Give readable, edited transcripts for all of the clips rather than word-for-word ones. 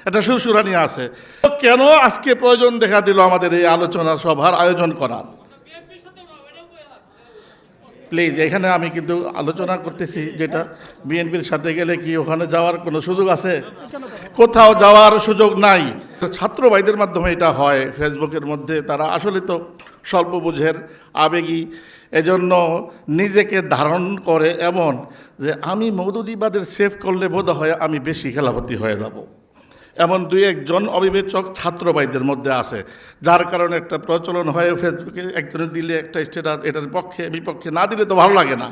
একটা সুরসুরানি আছে। কেন আজকে প্রয়োজন দেখা দিল আমাদের এই আলোচনা সভার আয়োজন করার? প্লিজ, এখানে আমি কিন্তু আলোচনা করতেছি যেটা বিএনপির সাথে গেলে কি ওখানে যাওয়ার কোনো সুযোগ আছে? কোথাও যাওয়ার সুযোগ নাই। ছাত্র ভাইদের মাধ্যমে এটা হয় ফেসবুকের মধ্যে। তারা আসলে তো স্বল্প বুঝের আবেগী, এজন্য নিজেকে ধারণ করে এমন যে আমি মওদুদিবাদের সেভ করলে বোধ হয় আমি বেশি খেলাফতি হয়ে যাব। এমন দুই একজন অবিবেচক ছাত্র ভাইদের মধ্যে আছে, যার কারণে একটা প্রচলন হয় ফেসবুকে, একজনের দিলে একটা স্ট্যাটাস, এটার পক্ষে বিপক্ষে না দিলে তো ভালো লাগে না।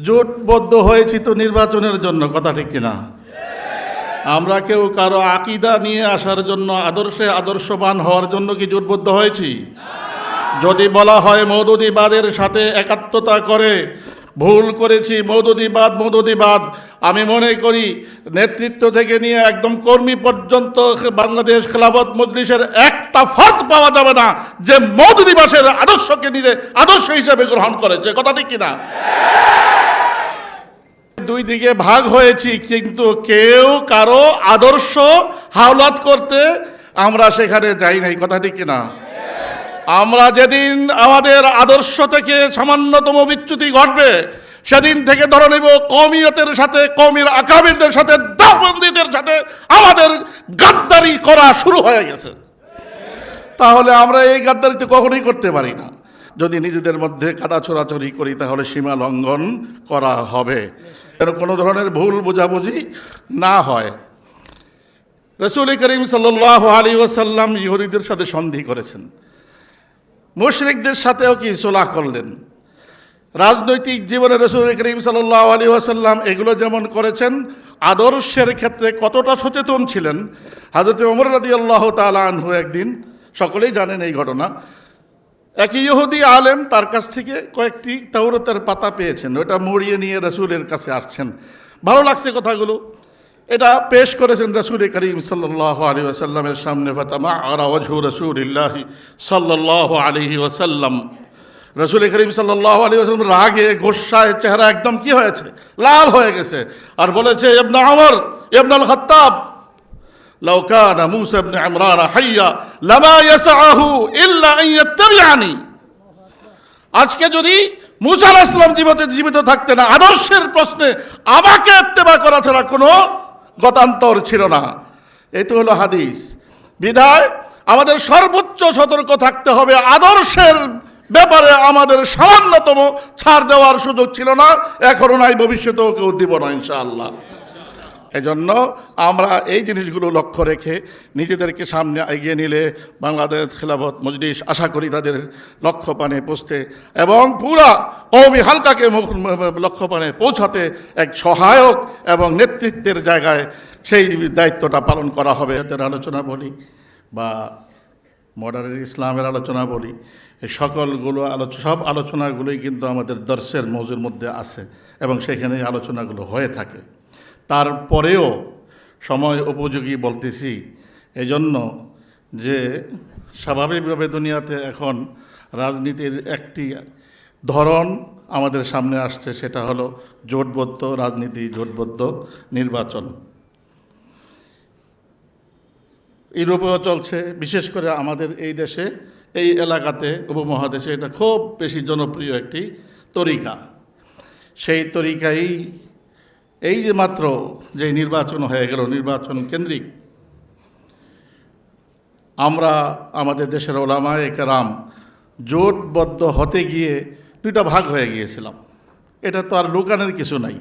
জোটবদ্ধ হয়েছি তো নির্বাচনের জন্য, কথা ঠিক কিনা? আমরা কেউ কারো আকীদা নিয়ে আসার জন্য, আদর্শে আদর্শবান হওয়ার জন্য কি জোটবদ্ধ হয়েছি? যদি বলা হয় মওদুদিবাদের সাথে একাত্মতা করে, ভুল করেছি। মওদুদিবাদ আমি মনে করি নেতৃত্ব থেকে নিয়ে একদম কর্মী পর্যন্ত বাংলাদেশ খেলাফত মজলিসের একটা ফর্দ পাওয়া যাবে না যে মওদুদিবাদের আদর্শকে নিয়ে আদর্শ হিসেবে গ্রহণ করেছে, কথা ঠিক কিনা? দুই দিকে ভাগ হয়েছি, কিন্তু কেউ কারো আদর্শ হাওলাত করতে আমরা সেখানে যাই নাই, কথা ঠিক কিনা? আমরা যেদিন আমাদের আদর্শ থেকে সামান্যতম বিচ্যুতি ঘটবে সেদিন থেকে ধরে নেব কওমিয়তের সাথে, কওমির আকাবিরদের সাথে, দেওবন্দীদের সাথে আমাদের গাদ্দারি করা শুরু হয়ে গেছে। তাহলে আমরা এই গাদ্দারিতে কখনোই করতে পারি না। যদি নিজেদের মধ্যে কাদা ছোড়াছড়ি করি তাহলে সীমা লঙ্ঘন করা হবে, যেন কোনো ধরনের ভুল বোঝাবুঝি না হয়। রাসূল করিম সাল্লাল্লাহু আলাইহি ওয়াসাল্লাম ইহুদিদের সাথে সন্ধি করেছেন, মুশরিকদের সাথেও কি সুলহ করলেন। রাজনৈতিক জীবনে রাসূল করিম সাল্লাল্লাহু আলাইহি ওয়াসাল্লাম এগুলো যেমন করেছেন, আদর্শের ক্ষেত্রে কতটা সচেতন ছিলেন। হযরত ওমর রাদিয়াল্লাহু তাআলা আনহু একদিন, সকলেই জানেন এই ঘটনা, এক ইহুদি আলেম তার কাছ থেকে কয়েকটি তাওরাতের পাতা পেয়েছেন, ওটা মুড়িয়ে নিয়ে রাসূলের কাছে আসছেন। ভালো লাগছে কথাগুলো, এটা পেশ করেছেন রাসূল করিম সাল্লাল্লাহু আলাইহি ওয়াসাল্লামের সামনে। ফাতামাআরা ওয়াজহু রাসূলিল্লাহ সাল্লাল্লাহু আলাইহি ওয়াসাল্লাম, রাসূল করিম সাল্লাল্লাহু আলাইহি ওয়াসাল্লাম রাগে গোসায় চেহারা একদম কি হয়েছে, লাল হয়ে গেছে। আর বলেছে, ইবনে ওমর ইবনুল খাত্তাব, লাউ কানা মূসা ইবনে ইমরান হাইয়া লামা ইয়াসআহু ইল্লা আন ইয়াত্তাবিআনি। আজকে যদি মূসা আলাইহিস সালাম জীবিত থাকতেন, আদর্শের প্রশ্নে আমাকে ইত্তেবা করা ছাড়া কোনো গতান্তর ছিল না। এই তো হলো হাদিস। বিধায় আমাদের সর্বোচ্চ সতর্ক থাকতে হবে। আদর্শের ব্যাপারে আমাদের সামান্যতম ছাড় দেওয়ার সুযোগ ছিল না, এখনো নাই, ভবিষ্যতেও কেউ দিব না ইনশাআল্লাহ। এজন্য আমরা এই জিনিসগুলো লক্ষ্য রেখে নিজেদেরকে সামনে এগিয়ে নিলে বাংলাদেশ খেলাফত মজলিস আশা করি তাদের লক্ষ্যপানে পৌঁছতে এবং পুরা কওমি হালকাকে লক্ষ্যপানে পৌঁছাতে এক সহায়ক এবং নেতৃত্বের জায়গায় সেই দায়িত্বটা পালন করা হবে। এদের আলোচনা বলি বা মডার্ন ইসলামের আলোচনা বলি, এই সকলগুলো সব আলোচনাগুলোই কিন্তু আমাদের দর্শের মৌজুর মধ্যে আছে এবং সেখানে আলোচনাগুলো হয়ে থাকে। তারপরেও সময় উপযোগী বলতেছি এজন্য যে স্বাভাবিকভাবে দুনিয়াতে এখন রাজনীতির একটি ধরন আমাদের সামনে আসছে, সেটা হলো জোটবদ্ধ রাজনীতি, জোটবদ্ধ নির্বাচন। ইউরোপেও চলছে, বিশেষ করে আমাদের এই দেশে, এই এলাকাতে, উপমহাদেশে এটা খুব বেশি জনপ্রিয় একটি তরিকা। সেই তরিকাই এই যে মাত্র যে নির্বাচন হয়ে গেল, নির্বাচন কেন্দ্রিক, আমরা আমাদের দেশের ওলামায়ে কেরাম জোটবদ্ধ হতে গিয়ে দুইটা ভাগ হয়ে গিয়েছিলাম। এটা তো আর লুকানোর কিছু নাই।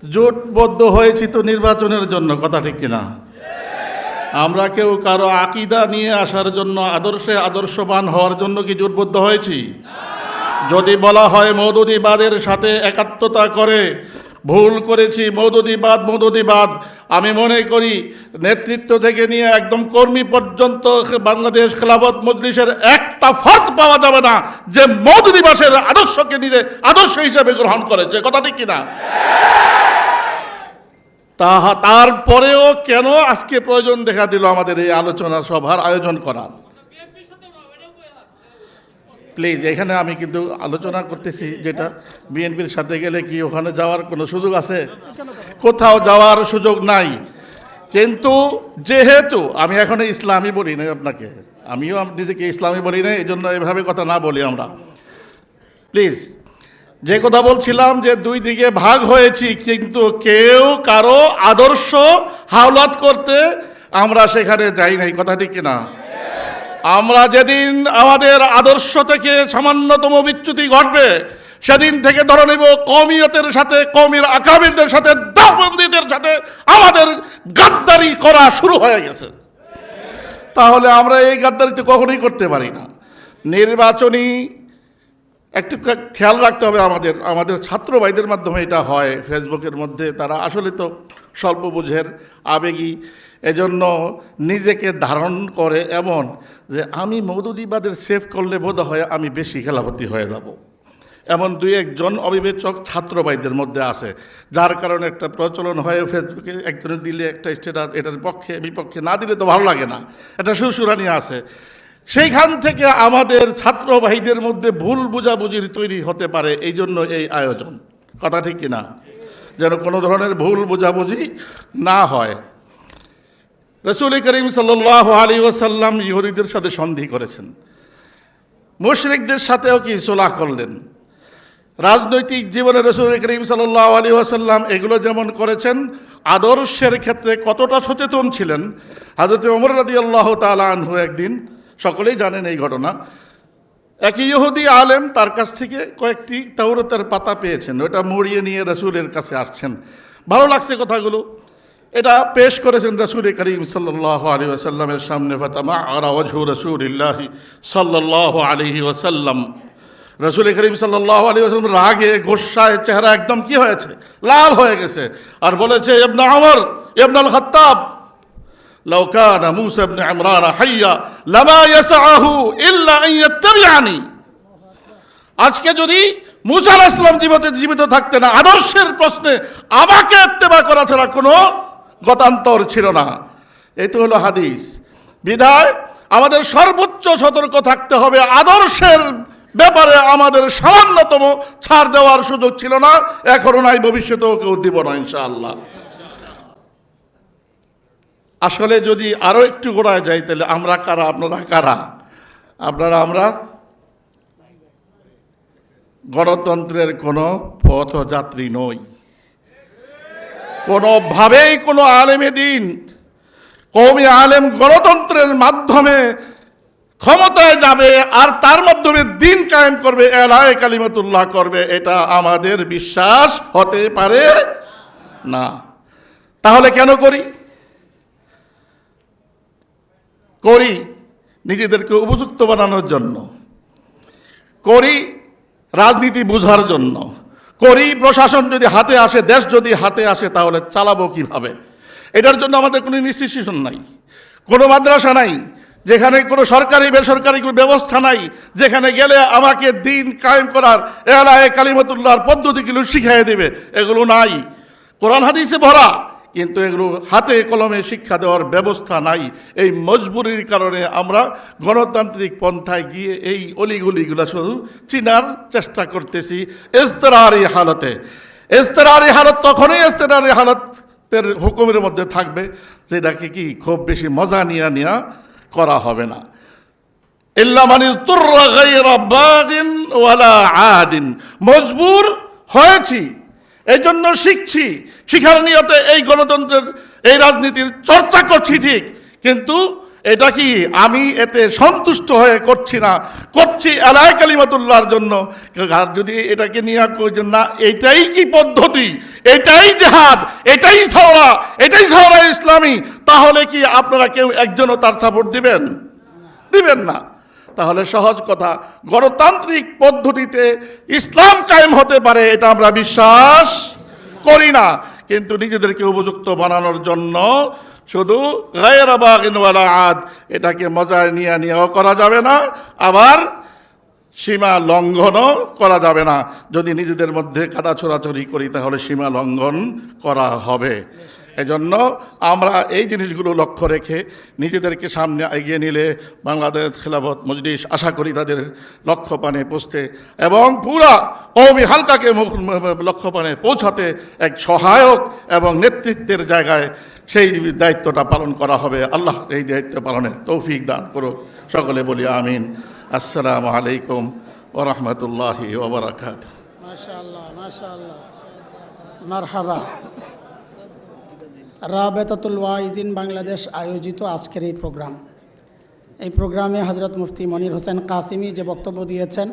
জোটবদ্ধ হয়েছি তো নির্বাচনের জন্য, কথা ঠিক কিনা? আমরা কেউ কারো আকীদা নিয়ে আসার জন্য, আদর্শে আদর্শবান হওয়ার জন্য কি জোটবদ্ধ হয়েছি? যদি বলা হয় মওদুদিবাদের সাথে একাত্মতা করে, ভুল করেছি। মওদুদিবাদ আমি মনে করি নেতৃত্ব থেকে নিয়ে একদম কর্মী পর্যন্ত বাংলাদেশ খেলাফত মজলিসের একটা ফর্দ পাওয়া যাবে না যে মওদুদিবাদের আদর্শকে নিয়ে আদর্শ হিসেবে গ্রহণ করেছে, কথা ঠিক কিনা? তারপরেও কেন আজকে প্রয়োজন দেখা দিল আমাদের এই আলোচনা সভার আয়োজন করার? প্লিজ, এখানে আমি কিন্তু আলোচনা করতেছি যেটা বিএনপির সাথে গেলে কি ওখানে যাওয়ার কোনো সুযোগ আছে? কোথাও যাওয়ার সুযোগ নাই। কিন্তু যেহেতু আমি এখন ইসলামী বলি না আপনাকে, আমিও নিজেকে ইসলামী বলি না, এই জন্য এভাবে কথা না বলি আমরা, প্লিজ। যে কথা বলছিলাম যে দুই দিকে ভাগ হয়েছি, কিন্তু কেউ কারো আদর্শ হাওলাত করতে আমরা সেখানে যাই নাই, কথা ঠিক কিনা? আমরা যেদিন আমাদের আদর্শ থেকে সামান্যতম বিচ্যুতি ঘটবে সেদিন থেকে ধরে নেব কওমিয়তের সাথে, কওমির আকাবিরদের সাথে, দাওবন্দীদের সাথে আমাদের গাদ্দারি করা শুরু হয়ে গেছে। তাহলে আমরা এই গাদ্দারিতে কখনোই করতে পারি না। নির্বাচনী একটু খেয়াল রাখতে হবে আমাদের ছাত্র ভাইদের মাধ্যমে এটা হয়, ফেসবুকের মধ্যে তারা আসলে তো স্বল্প বুঝের আবেগী, এজন্য নিজেকে ধারণ করে এমন যে আমি মওদুদিবাদের সেভ করলে বোধ হয় আমি বেশি খেলাফতি হয়ে যাব, এমন দুই একজন অবিবেচক ছাত্র ভাইদের মধ্যে আছে, যার কারণে একটা প্রচলন হয় ফেসবুকে, একজনের দিলে একটা স্ট্যাটাস এটার পক্ষে বিপক্ষে, না দিলে তো ভালো লাগে না, একটা সুরসুরানি আছে। সেইখান থেকে আমাদের ছাত্র ভাইদের মধ্যে ভুল বুঝাবুঝির তৈরি হতে পারে, এই জন্য এই আয়োজন, কথা ঠিক কিনা? যেন কোনো ধরনের ভুল বুঝাবুঝি না হয়। রাসূল করিম সাল্লাল্লাহু আলাইহি ওয়াসাল্লাম ইহুদিদের সাথে সন্ধি করেছেন, মুশরিকদের সাথেও কি সুলহ করলেন। রাজনৈতিক জীবনে রাসূল করিম সাল্লাল্লাহু আলাইহি ওয়াসাল্লাম এগুলো যেমন করেছেন, আদর্শের ক্ষেত্রে কতটা সচেতন ছিলেন। হযরত ওমর রাদিয়াল্লাহু তাআলা আনহু একদিন, সকলেই জানেন এই ঘটনা, এক ইহুদি আলেম তার কাছ থেকে কয়েকটি তাওরাতের পাতা পেয়েছেন, ওটা মুড়িয়ে নিয়ে রাসূলের কাছে আসছেন। ভালো লাগছে কথাগুলো, এটা পেশ করেছেন রাসূল করিম সাল্লাল্লাহু আলাইহি ওয়াসাল্লামের সামনে। ফাতামাআরা ওয়াজহু রাসূলিল্লাহি সাল্লাল্লাহু আলাইহি ওয়াসাল্লাম, রাসূল করিম সাল্লাল্লাহু আলাইহি ওয়াসাল্লাম রাগে গোসায় চেহারা একদম কি হয়েছে, লাল হয়ে গেছে, আর বলেছে ইবনে ওমর ইবনুল খাত্তাব, লাউ কানা মূসা ইবনে ইমরান হাইয়া লামা ইয়াসআহু ইল্লা আন ইয়াত্তাবিআনি। আজকে যদি মূসা আলাইহিস সালাম জীবিত থাকতেন, আদর্শের প্রশ্নে আমাকে ইত্তেবা করা ছাড়া কোনো গতান্তর ছিল না। এই তো হলো হাদিস। বিধায় আমাদের সর্বোচ্চ সতর্ক থাকতে হবে, আদর্শের ব্যাপারে আমাদের সামান্যতম ছাড় দেওয়ার সুযোগ ছিল না, এখনো নাই, ভবিষ্যতেও কেউ দিব না ইনশাআল্লাহ। আসলে যদি আরো একটু গোড়ায় যাই, তাহলে আমরা কারা, আপনারা কারা? আমরা গণতন্ত্রের কোনো পথযাত্রী নই, কোনোভাবেই কোনো আলেমে দিন, কওমি আলেম গণতন্ত্রের মাধ্যমে ক্ষমতায় যাবে আর তার মাধ্যমে দিন কায়েম করবে, এলায়ে কালিমাতুল্লাহ করবে, এটা আমাদের বিশ্বাস হতে পারে না। তাহলে কেন করি? নিজেদেরকে উপযুক্ত বানানোর জন্য করি, রাজনীতি বুঝার জন্য করি। প্রশাসন যদি হাতে আসে, দেশ যদি হাতে আসে, তাহলে চালাবো কিভাবে, এটার জন্য আমাদের কোনো ইনস্টিটিউশন নাই, কোনো মাদ্রাসা নাই, যেখানে কোনো সরকারি বেসরকারি কোনো ব্যবস্থা নাই, যেখানে গেলে আমাকে দিন কায়েম করার এলায়ে কালিমাতুল্লাহর পদ্ধতিগুলো শিখিয়ে দেবে, এগুলো নাই। কোরআন হাদিসে ভরা, কিন্তু এগুলো হাতে কলমে শিক্ষা দেওয়ার ব্যবস্থা নাই। এই মজবুরির কারণে আমরা গণতান্ত্রিক পন্থায় গিয়ে এই অলিগলিগুলো শুধু চিনার চেষ্টা করতেছি ইজতিরারি হালতে। ইজতিরারি হালত তখনই ইজতিরারি হালতের হুকুমের মধ্যে থাকবে যেটাকে কি খুব বেশি মজা নিয়া করা হবে না। ইল্লা মান ইযতুররা গায়রা বাগিন ওয়ালা আদিন, মজবুর হয়েছি এই জন্য শিখছি, শিখার নিয়তে এই গণতন্ত্রের এই রাজনীতির চর্চা করছি ঠিক, কিন্তু এটা কি আমি এতে সন্তুষ্ট হয়ে করছি না, করছি এলায়ে কালিমাতুল্লাহর জন্য। আর যদি এটাকে নিয়ে কইছেন না এটাই কি পদ্ধতি, এটাই জিহাদ, এটাই ছাওরা ইসলামী, তাহলে কি আপনারা কেউ একজনও তার সাপোর্ট দিবেন না? তাহলে সহজ কথা, গণতান্ত্রিক পদ্ধতিতে ইসলাম কায়েম হতে পারে এটা আমরা বিশ্বাস করি না, কিন্তু নিজেদেরকে উপযুক্ত বানানোর জন্য শুধু গায়রা বাগিন ওয়ালা আদ এটাকে মজায় নিয়েও করা যাবে না, আবার সীমা লঙ্ঘনও করা যাবে না। যদি নিজেদের মধ্যে কাদা ছোড়াছড়ি করি তাহলে সীমা লঙ্ঘন করা হবে। এজন্য আমরা এই জিনিসগুলো লক্ষ্য রেখে নিজেদেরকে সামনে এগিয়ে নিলে বাংলাদেশ খেলাফত মজলিস আশা করি তাদের লক্ষ্যপানে পৌঁছতে এবং পুরা কওমি হালকাকে লক্ষ্যপানে পৌঁছাতে এক সহায়ক এবং নেতৃত্বের জায়গায় সেই দায়িত্বটা পালন করা হবে। আল্লাহ এই দায়িত্ব পালনের তৌফিক দান করুক। সকলে বলি আমিন। আসসালামু আলাইকুম ওয়া রাহমাতুল্লাহি ওয়া বারাকাতুহু। মাশাআল্লাহ, মাশাআল্লাহ, মারহাবা। রাবেতাতুল ওয়াইজিন বাংলাদেশ আয়োজিত আজকের এই প্রোগ্রামে হযরত মুফতি মনির হোসেন কাসিমি যে বক্তব্য দিয়েছেন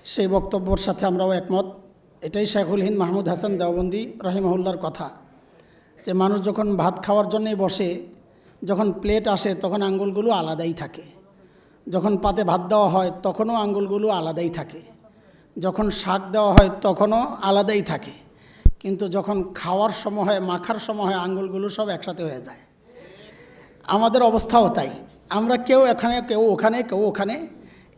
সেই বক্তব্যের সাথে আমরাও একমত। এটাই শেখুল হিন্দ মাহমুদ হাসান দেওবন্দি রহিমাহুল্লাহর কথা, যে মানুষ যখন ভাত খাওয়ার জন্যই বসে, যখন প্লেট আসে তখন আঙ্গুলগুলো আলাদাই থাকে, যখন পাতে ভাত দেওয়া হয় তখনও আঙ্গুলগুলো আলাদাই থাকে, যখন শাক দেওয়া হয় তখনও আলাদাই থাকে, কিন্তু যখন খাওয়ার সময় হয়, মাখার সময় হয়, আঙ্গুলগুলো সব একসাথে হয়ে যায়। আমাদের অবস্থাও তাই, আমরা কেউ এখানে, কেউ ওখানে, কেউ ওখানে।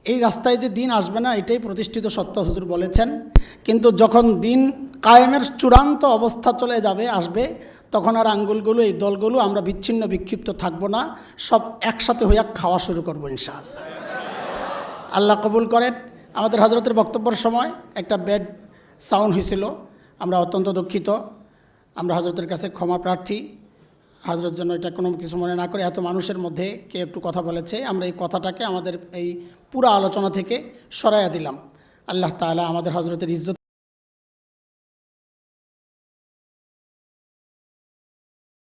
এই রাস্তায় যে দিন আসবে না এটাই প্রতিষ্ঠিত সত্য, হুজুর বলেছেন। কিন্তু যখন দিন কায়েমের চূড়ান্ত অবস্থা চলে যাবে, আসবে, তখন আর আঙ্গুলগুলো, এই দলগুলো আমরা বিচ্ছিন্ন বিক্ষিপ্ত থাকবো না, সব একসাথে হইয়া খাওয়া শুরু করবো ইনশাআল্লাহ। আল্লাহ কবুল করেন। আমাদের হযরতের বক্তব্যের সময় একটা ব্যাড সাউন্ড হয়েছিল, আমরা অত্যন্ত দুঃখিত। আমরা হযরতের কাছে ক্ষমা প্রার্থী। হযরত যেন এটা কোনো কিছু মনে না করে, এত মানুষের মধ্যে কে একটু কথা বলেছে, আমরা এই কথাটাকে আমাদের এই পুরো আলোচনা থেকে সরাইয়া দিলাম। আল্লাহ তাআলা আমাদের হযরতের ইজ্জত